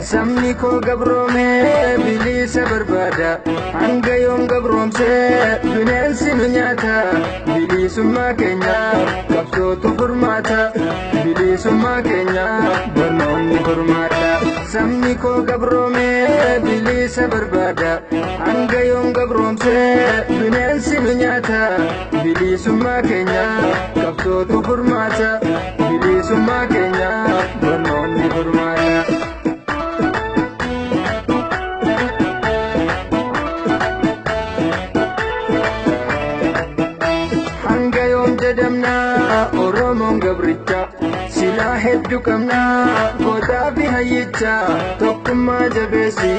Samni ko gabrome bilisa barbada hanga yoom gabromse bineensi nu nyaata bilisummaa keenya qabsootu furmaata bilisummaa keenya barnoonni furmaata. Samni ko gabrome bilisa barbada hanga yoom gabromse bineensi nu nyaata bilisummaa keenya qabsootu furmaata bilisummaa keenya barnoonni furmaata. Oromoon gabricha silaa hedduu qabna gootaa fi hayyicha tokkummaa jabeessi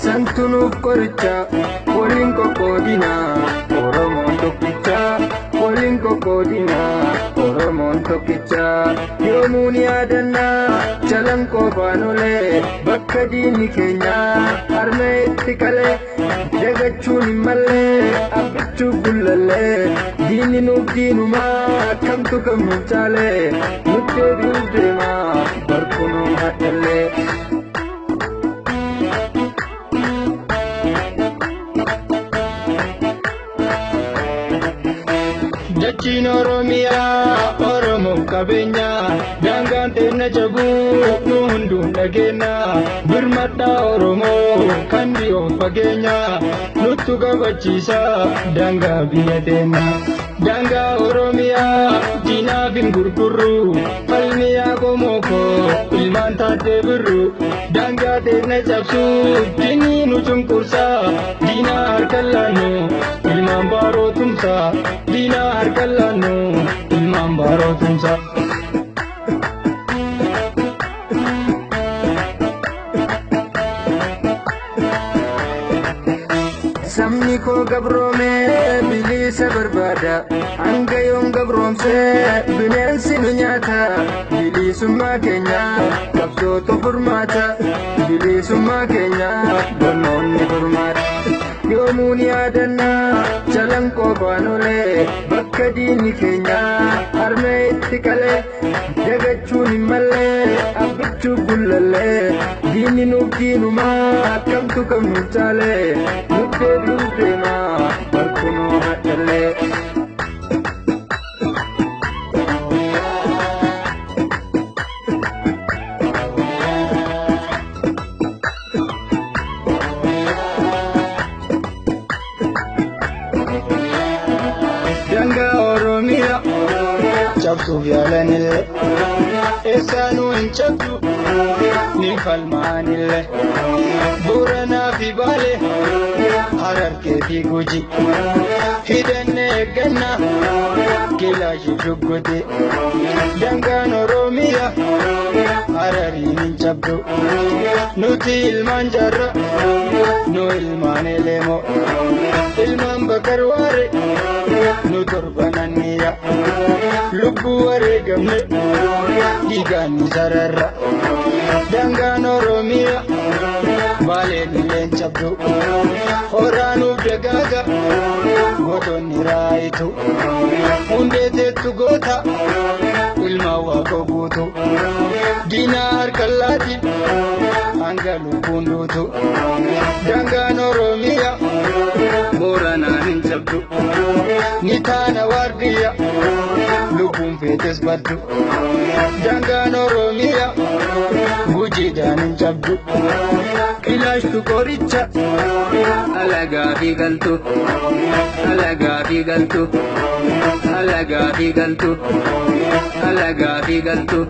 santu nuuf qoricha waliin qoqqoodina Oromoon tokkicha waliin qoqqoodina Oromoon tokkicha yoomuu ni yaadanna jalan qofaan olee bakka diinni keenya harmee itti qalee dagachuun hin mallee abbichuuf gullallee diinni nuuf diinumaa kamtu kam nuuf caalee nutti deebi'uuf deemaa barkunoo hadhallee. Dachiin Oromiyaa Oromoon qabeenya daangaan teenya jabuu nu hunduun dhageenya birmadhaa Oromoo kan dhiyoon fageenya nuttu qabachiisa daangaa biyya teenya. Daangaa Oromiyaa diinaaf hin gurgurru falmi yaa qomooko ilmaan taatee birru daangaa teenya cabsuu diinni nu cunqursaa diinaa harkaan laannu ilmaan baarootumsaa diinaa harkaan laannu ilmaan baarootumsaa. Samni ko gabrome bilisa barbada hanga yoom gabromse bineensi nu nyaata bilisummaa keenya qabsootu furmaata bilisummaa keenya barnoonni furmaata. Yoomuu ni yaadanna jalan qofaan olee bakka diinni keenya harmee itti qalee dagachuun hin mallee abbichuuf gullallee diinni nuuf diinumaa kamtu kam nuuf caalee nutti deebi'uuf deemaa barkunoo hadhallee. Daangaa Oromiyaa cabsuuf yaalanillee eessaanuu hin cabdu ni falmaanillee Booranaa fi Baalee Harargee fi Gujii hidhannee eeggannaa Kilaashii Shugguxii. Daangaan Oromiyaa Harariin hin cabdu nuti ilmaan Jaarraa nu ilmaan Eleemoo ilmaan Bakar Waaree nu torbananniya lubbuu wareegamne dhiigaan ni sararra. Daangaan Oromiyaa Baaleen illee hin cabdu horaanuuf dagaaga gootonni raayitu hundee teettu goota ilmaan Waaqoo guutu diinaa harkaan laati hanga lubbuun duutu. Daangaan Oromiyaa Booranaan hin cabdu ni taana waardiyya lubbuun feetes baddu. Daangaan Oromiyaa Gujiidhaan hin cabdu Kilaashtu qoricha alagaa fi galtu alagaa fi galtu alagaa fi galtu alagaa fi galtu.